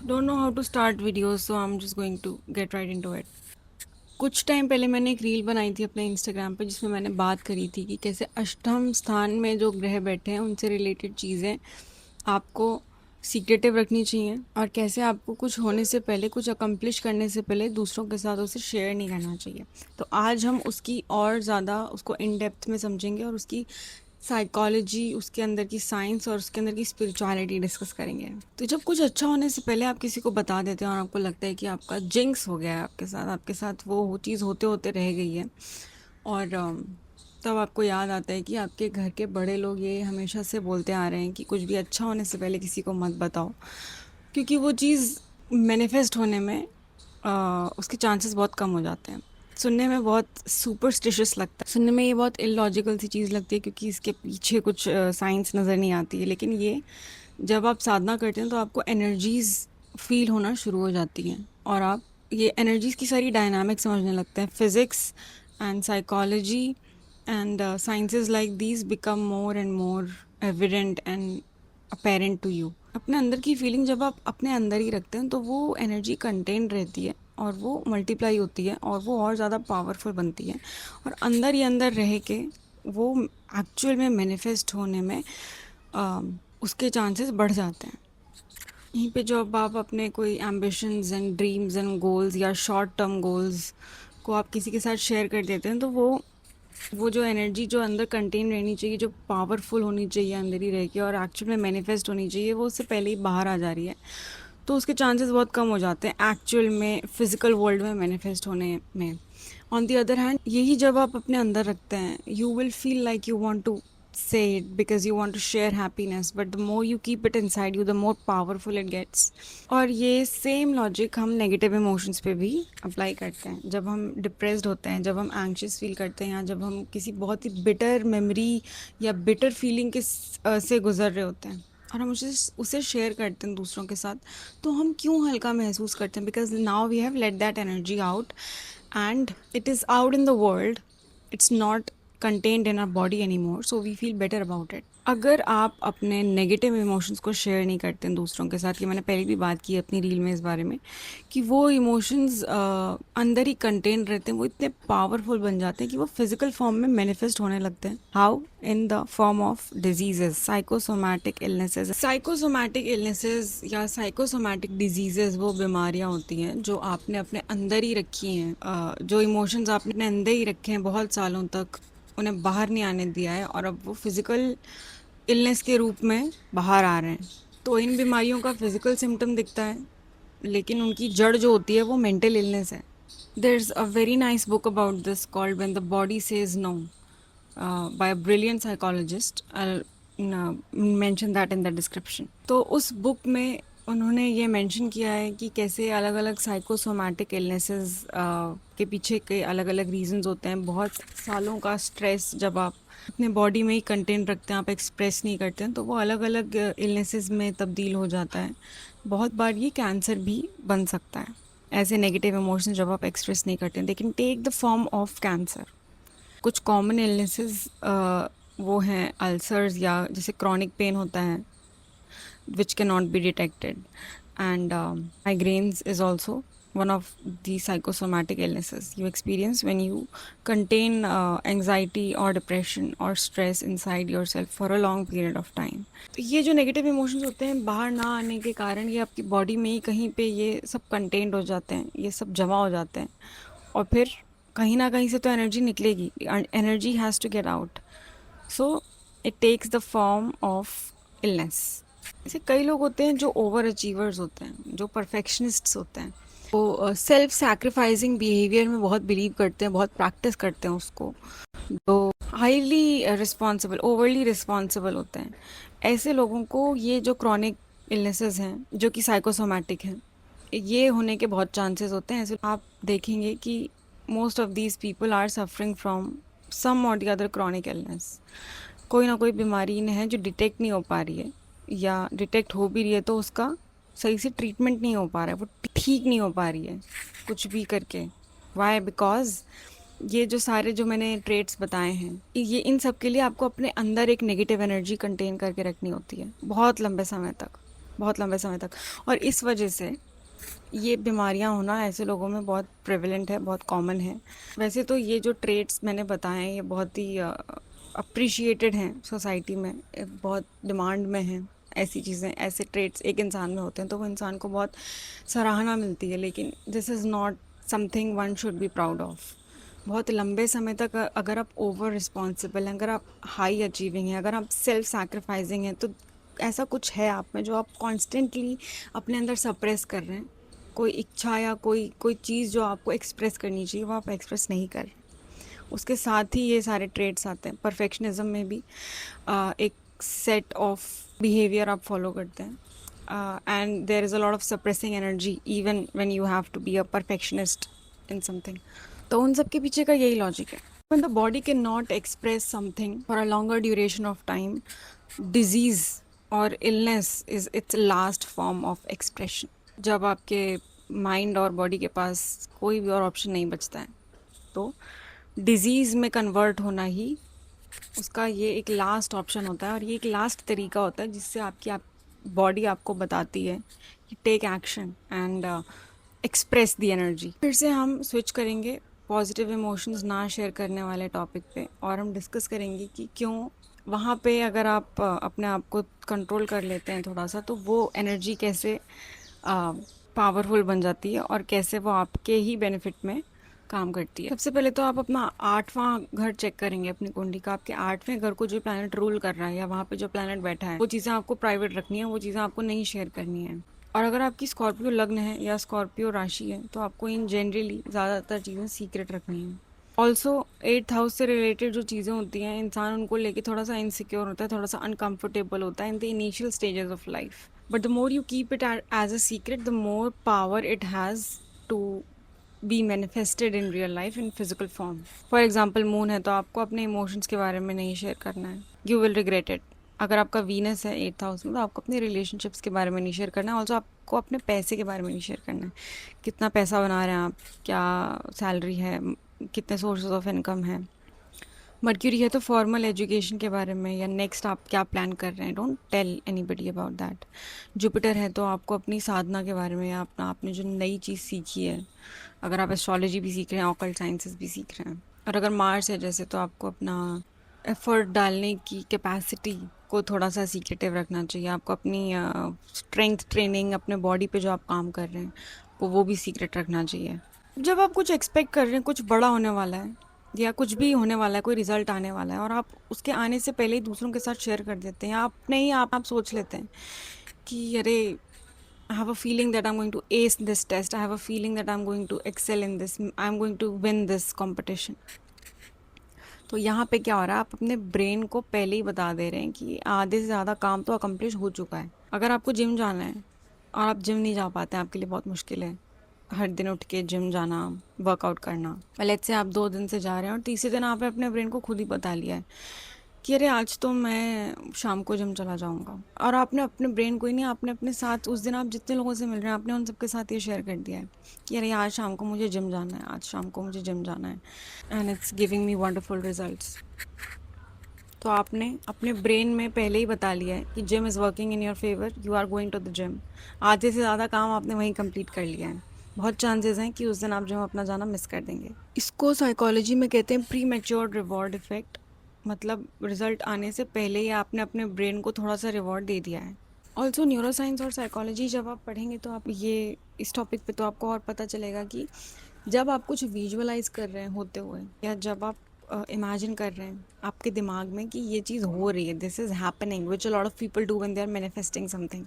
don't know how to start videos, so I'm just going to get right into it. कुछ time पहले मैंने एक reel बनाई थी अपने इंस्टाग्राम पे जिसमें मैंने बात करी थी कि कैसे अष्टम स्थान में जो ग्रह बैठे हैं उनसे रिलेटेड चीज़ें आपको सीक्रेटिव रखनी चाहिए और कैसे आपको कुछ होने से पहले, कुछ अकम्प्लिश करने से पहले दूसरों के साथ उसे शेयर नहीं करना चाहिए। तो आज हम उसकी और ज़्यादा उसको इन डेप्थ में समझेंगे और उसकी साइकोलॉजी, उसके अंदर की साइंस और उसके अंदर की स्पिरिचुअलिटी डिस्कस करेंगे। तो जब कुछ अच्छा होने से पहले आप किसी को बता देते हैं और आपको लगता है कि आपका जिंक्स हो गया है आपके साथ वो चीज़ होते होते रह गई है और तब आपको याद आता है कि आपके घर के बड़े लोग ये हमेशा से बोलते आ रहे हैं कि कुछ भी अच्छा होने से पहले किसी को मत बताओ, क्योंकि वो चीज़ मैनिफेस्ट होने में उसके चांसेस बहुत कम हो जाते हैं। सुनने में बहुत सुपरस्टिशियस लगता है, सुनने में ये बहुत इलॉजिकल सी चीज़ लगती है क्योंकि इसके पीछे कुछ साइंस नज़र नहीं आती है, लेकिन ये जब आप साधना करते हैं तो आपको एनर्जीज़ फील होना शुरू हो जाती हैं और आप ये एनर्जीज़ की सारी डायनामिक समझने लगते हैं। Physics and psychology and sciences like these become more and more evident and apparent to you. अपने अंदर की फीलिंग जब आप अपने अंदर ही रखते हैं तो वो एनर्जी कंटेन रहती है और वो मल्टीप्लाई होती है और वो और ज़्यादा पावरफुल बनती है और अंदर ही अंदर रह के वो एक्चुअल में मैनिफेस्ट होने में उसके चांसेस बढ़ जाते हैं। यहीं पे जब आप अपने कोई ambitions and dreams and goals या शॉर्ट टर्म गोल्स को आप किसी के साथ शेयर कर देते हैं तो वो जो एनर्जी जो अंदर कंटेन रहनी चाहिए, जो पावरफुल होनी चाहिए अंदर ही रह के और एक्चुअल में मैनिफेस्ट होनी चाहिए, वो उससे पहले ही बाहर आ जा रही है। तो उसके चांसेस बहुत कम हो जाते हैं एक्चुअल में फिजिकल वर्ल्ड में मैनिफेस्ट होने में। ऑन द अदर हैंड यही जब आप अपने अंदर रखते हैं, you will feel like you want to say it because you want to share happiness, but the more you keep it inside you, the more powerful it gets. और ये same logic हम नेगेटिव इमोशंस पे भी apply करते हैं। जब हम depressed होते हैं, जब हम एंग्शियस फील करते हैं या जब हम किसी बहुत ही बिटर मेमोरी या बिटर फीलिंग के से गुजर रहे होते हैं और हम उसे शेयर करते हैं दूसरों के साथ, तो हम क्यों हल्का महसूस करते हैं? Because now we have let that energy out and it is out in the world, it's not contained in our body any more, so we feel better about it. अगर आप अपने नेगेटिव इमोशंस को share नहीं करते हैं दूसरों के साथ, कि मैंने पहले भी बात की अपनी रील में इस बारे में कि वो इमोशंस अंदर ही कंटेन रहते हैं, वो इतने पावरफुल बन जाते हैं कि वो फिजिकल फॉर्म में मैनिफेस्ट होने लगते हैं। How? In the form of diseases, psychosomatic illnesses. Psychosomatic illnesses या साइकोसोमैटिक डिजीजेस वो बीमारियां होती हैं जो आपने अपने अंदर ही रखी हैं, जो इमोशंस आपने अपने अंदर ही रखे हैं बहुत सालों तक, उन्हें बाहर नहीं आने दिया है और अब वो फिज़िकल इलनेस के रूप में बाहर आ रहे हैं। तो इन बीमारियों का फिज़िकल सिम्टम दिखता है, लेकिन उनकी जड़ जो होती है वो मेंटल इलनेस है। There is a very nice book about this called when the body says no by a brilliant psychologist. I mention that in the description. तो उस बुक में उन्होंने ये मेंशन किया है कि कैसे अलग अलग साइकोसोमैटिक इलनेसेस के पीछे के अलग अलग रीजंस होते हैं। बहुत सालों का स्ट्रेस जब आप अपने बॉडी में ही कंटेंट रखते हैं, आप एक्सप्रेस नहीं करते हैं, तो वो अलग अलग इलनेसेस में तब्दील हो जाता है। बहुत बार ये कैंसर भी बन सकता है। ऐसे नेगेटिव इमोशंस जब आप एक्सप्रेस नहीं करते हैं, they can take the form of cancer. कुछ कॉमन इलनेसेस वो हैं अल्सर्स, या जैसे क्रॉनिक पेन होता है which cannot be detected, and migraines is also one of the psychosomatic illnesses you experience when you contain anxiety or depression or stress inside yourself for a long period of time. तो ये जो negative emotions होते हैं बाहर ना आने के कारण ये आपकी बॉडी में ही कहीं पे ये सब कंटेंट हो जाते हैं, ये सब जमा हो जाते हैं और फिर कहीं ना कहीं से तो एनर्जी निकलेगी, energy has to get out, so it takes the form of illness. ऐसे कई लोग होते हैं जो ओवर अचीवर्स होते हैं, जो परफेक्शनिस्ट्स होते हैं, वो सेल्फ सैक्रिफाइसिंग बिहेवियर में बहुत बिलीव करते हैं, बहुत प्रैक्टिस करते हैं उसको, जो हाईली रिस्पॉन्सिबल, ओवरली रिस्पॉन्सिबल होते हैं। ऐसे लोगों को ये जो क्रॉनिक इलनेसेस हैं जो कि साइकोसोमैटिक हैं, ये होने के बहुत चांसेस होते हैं। ऐसे आप देखेंगे कि most of these people are suffering from some और द अदर क्रॉनिक इलनेस। कोई ना कोई बीमारी इन्हें है जो डिटेक्ट नहीं हो पा रही है, या डिटेक्ट हो भी रही है तो उसका सही से ट्रीटमेंट नहीं हो पा रहा है, वो ठीक नहीं हो पा रही है कुछ भी करके। वाई? बिकॉज ये जो सारे जो मैंने ट्रेट्स बताए हैं, ये इन सब के लिए आपको अपने अंदर एक नेगेटिव एनर्जी कंटेन करके रखनी होती है बहुत लंबे समय तक। बहुत लंबे समय तक। और इस वजह से ये बीमारियां होना ऐसे लोगों में बहुत प्रेवलेंट है, बहुत कॉमन है। वैसे तो ये जो ट्रेट्स मैंने बताए हैं ये बहुत ही अप्रिशिएटेड हैं सोसाइटी में, बहुत डिमांड में हैं। ऐसी चीज़ें, ऐसे ट्रेट्स एक इंसान में होते हैं तो वो इंसान को बहुत सराहना मिलती है, लेकिन this is not something one should be proud of. बहुत लंबे समय तक अगर आप ओवर रिस्पॉन्सिबल हैं, अगर आप हाई अचीविंग हैं, अगर आप सेल्फ सैक्रिफाइसिंग हैं, तो ऐसा कुछ है आप में जो आप कॉन्स्टेंटली अपने अंदर सप्रेस कर रहे हैं। कोई इच्छा या कोई कोई चीज़ जो आपको एक्सप्रेस करनी चाहिए वो आप एक्सप्रेस नहीं कर रहे। उसके साथ ही ये सारे ट्रेड्स आते हैं। परफेक्शनिज्म में भी एक सेट ऑफ बिहेवियर आप फॉलो करते हैं, and there is a lot of suppressing energy even when you have to be a perfectionist in something. तो उन सब के पीछे का यही लॉजिक है। When the body cannot express something for a longer duration of time, disease or illness is its last form of expression. जब आपके माइंड और बॉडी के पास कोई भी और ऑप्शन नहीं बचता है तो डिजीज़ में कन्वर्ट होना ही उसका ये एक लास्ट ऑप्शन होता है, और ये एक लास्ट तरीका होता है जिससे आपकी बॉडी आपको बताती है कि take action and express the energy. फिर से हम स्विच करेंगे पॉजिटिव इमोशंस ना शेयर करने वाले टॉपिक पे, और हम डिस्कस करेंगे कि क्यों वहाँ पे अगर आप अपने आप को कंट्रोल कर लेते हैं थोड़ा सा, तो वो एनर्जी कैसे पावरफुल बन जाती है और कैसे वो आपके ही बेनिफिट में काम करती है। सबसे पहले तो आप अपना 8वां घर चेक करेंगे अपनी कुंडली का। आपके 8वें घर को जो प्लैनेट रूल कर रहा है या वहाँ पे जो प्लैनेट बैठा है, वो चीज़ें आपको प्राइवेट रखनी है, वो चीज़ें आपको नहीं शेयर करनी है। और अगर आपकी स्कॉर्पियो लग्न है या स्कॉर्पियो राशि है तो आपको इन जनरली ज़्यादातर चीज़ें सीक्रेट रखनी है। ऑल्सो 8th हाउस से रिलेटेड जो चीज़ें होती हैं, इंसान उनको लेके थोड़ा सा इनसिक्योर होता है, थोड़ा सा अनकंफर्टेबल होता है in the initial stages of life. But the more you keep it as a secret, the more power it has to be manifested in real life in physical form. For example moon है तो आपको अपने emotions के बारे में नहीं share करना है, यू विल रिग्रेट इट। अगर आपका वीनस है 8th हाउस में तो आपको अपने रिलेशनशिप्स के बारे में नहीं शेयर करना है। ऑल्सो आपको अपने पैसे के बारे में नहीं शेयर करना है, कितना पैसा बना रहे हैं आप, क्या सैलरी है, कितने सोर्सेज ऑफ इनकम है। मर्क्यूरी है तो फॉर्मल एजुकेशन के बारे में या नेक्स्ट आप क्या प्लान कर रहे हैं, don't tell anybody about that. Jupiter है तो आपको अपनी साधना के बारे में या अपना आपने जो नई चीज़ सीखी है, अगर आप एस्ट्रोलॉजी भी सीख रहे हैं, ऑकल्ट साइंसेस भी सीख रहे हैं। और अगर मार्स है जैसे तो आपको अपना एफर्ट डालने की कैपेसिटी को थोड़ा सा सीक्रेटिव रखना चाहिए। आपको अपनी स्ट्रेंथ ट्रेनिंग, अपने बॉडी पे जो आप काम कर रहे हैं वो भी सीक्रेट रखना चाहिए। जब आप कुछ एक्सपेक्ट कर रहे हैं, कुछ बड़ा होने वाला है या कुछ भी होने वाला है, कोई रिजल्ट आने वाला है, और आप उसके आने से पहले ही दूसरों के साथ शेयर कर देते हैं, अपने ही आप सोच लेते हैं कि अरे I have a feeling that I'm going to ace this test. I have a feeling that I'm going to excel in this. I'm going to win this competition. तो यहाँ पे क्या हो रहा है, आप अपने ब्रेन को पहले ही बता दे रहे हैं कि आधे से ज़्यादा काम तो अकम्प्लिश हो चुका है। अगर आपको जिम जाना है और आप जिम नहीं जा पाते हैं, आपके लिए बहुत मुश्किल है हर दिन उठ के जिम जाना, वर्कआउट करना। लेट्स से आप 2 दिन से जा रहे हैं और तीसरे दिन आपने अपने ब्रेन को खुद ही बता लिया है कि अरे आज तो मैं शाम को जिम चला जाऊंगा, और आपने अपने ब्रेन को ही नहीं, आपने अपने साथ उस दिन आप जितने लोगों से मिल रहे हैं आपने उन सबके साथ ये शेयर कर दिया है कि अरे आज शाम को मुझे जिम जाना है, आज शाम को मुझे जिम जाना है, and it's giving me wonderful results. तो आपने अपने ब्रेन में पहले ही बता लिया है कि gym is working in your favour, you are going to the gym. आधे से ज़्यादा काम आपने वहीं कंप्लीट कर लिया है। बहुत चांसेस हैं कि उस दिन आप जिम अपना जाना मिस कर देंगे। इसको साइकोलॉजी में कहते हैं प्री मैच्योर्ड रिवॉर्ड इफेक्ट। मतलब रिजल्ट आने से पहले ही आपने अपने ब्रेन को थोड़ा सा रिवॉर्ड दे दिया है। ऑल्सो न्यूरो साइंस और साइकोलॉजी जब आप पढ़ेंगे तो आप ये इस टॉपिक पे तो आपको और पता चलेगा कि जब आप कुछ विजुअलाइज कर रहे हैं होते हुए, या जब आप इमेजिन कर रहे हैं आपके दिमाग में कि ये चीज़ हो रही है, this is happening, which a lot of people do when they are manifesting something,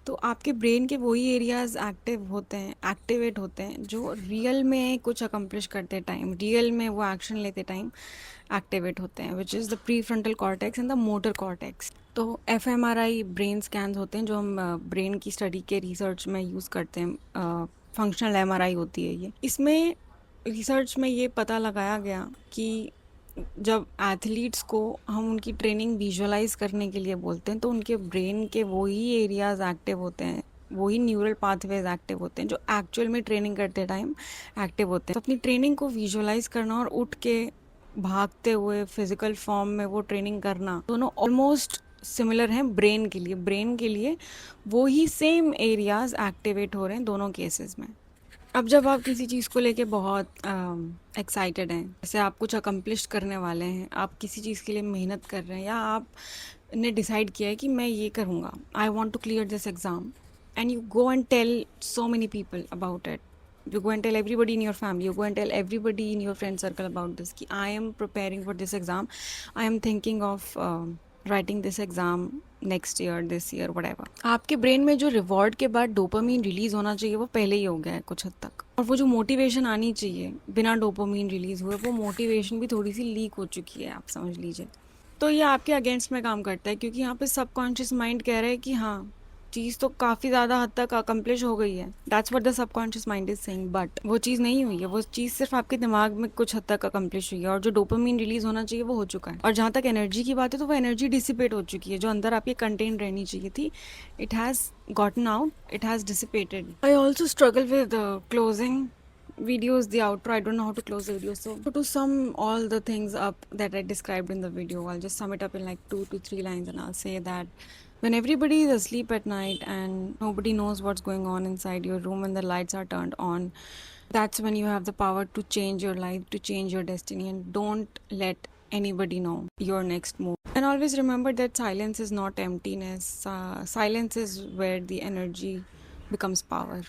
तो आपके ब्रेन के वही एरियाज एक्टिवेट होते हैं जो रियल में कुछ अकम्प्लिश करते टाइम, रियल में वो एक्शन लेते टाइम एक्टिवेट होते हैं, which is the pre frontal cortex and the motor cortex. तो FMRI ब्रेन स्कैन्स होते हैं जो हम ब्रेन की स्टडी के रिसर्च में यूज़ करते हैं। फंक्शनल MRI होती है ये। इसमें रिसर्च में ये पता लगाया गया कि जब एथलीट्स को हम उनकी ट्रेनिंग विजुअलाइज करने के लिए बोलते हैं तो उनके ब्रेन के वही एरियाज एक्टिव होते हैं, वही न्यूरल पाथवेज एक्टिव होते हैं जो एक्चुअल में ट्रेनिंग करते टाइम एक्टिव होते हैं। तो अपनी ट्रेनिंग को विजुअलाइज करना और उठ के भागते हुए फिजिकल फॉर्म में वो ट्रेनिंग करना, दोनों ऑलमोस्ट सिमिलर हैं ब्रेन के लिए। ब्रेन के लिए वो ही सेम एरियाज एक्टिवेट हो रहे हैं दोनों केसेस में। अब जब आप किसी चीज़ को लेके बहुत एक्साइटेड हैं, जैसे आप कुछ अकम्प्लिश करने वाले हैं, आप किसी चीज़ के लिए मेहनत कर रहे हैं, या आपने डिसाइड किया है कि मैं ये करूँगा, I want to clear this exam, and you go and tell so many people about it. You go and tell everybody in your family, you go and tell everybody in your friend circle about this कि I am preparing for this exam, I am thinking of writing this exam next year, this year, whatever. आपके brain में जो reward के बाद dopamine release होना चाहिए वो पहले ही हो गया है कुछ हद तक, और वो जो मोटिवेशन आनी चाहिए बिना डोपामीन रिलीज हुए, वो मोटिवेशन भी थोड़ी सी लीक हो चुकी है, आप समझ लीजिए। तो ये आपके अगेंस्ट में काम करता है, क्योंकि यहाँ पे सबकॉन्शियस माइंड कह रहा है कि हाँ, चीज़ तो काफ़ी ज़्यादा हद तक अकम्प्लिश हो गई है, that's what the subconscious mind is saying, but वो चीज़ नहीं हुई है, वो चीज़ सिर्फ आपके दिमाग में कुछ हद तक अकम्प्लिश हुई है, और जो डोपामीन रिलीज होना चाहिए वो हो चुका है। और जहाँ तक एनर्जी की बात है, तो वो एनर्जी डिसिपेट हो चुकी है, जो अंदर आपके कंटेन रहनी चाहिए थी, it has gotten out, it has dissipated. I also struggle with closing videos, the outro. I don't know how to close the video, so to sum all the things up that I described in the video, I'll just sum it up in like 2 to 3 lines, and I'll say that when everybody is asleep at night and nobody knows what's going on inside your room and the lights are turned on, that's when you have the power to change your life, to change your destiny, and don't let anybody know your next move. And always remember that silence is not emptiness. Silence is where the energy becomes power.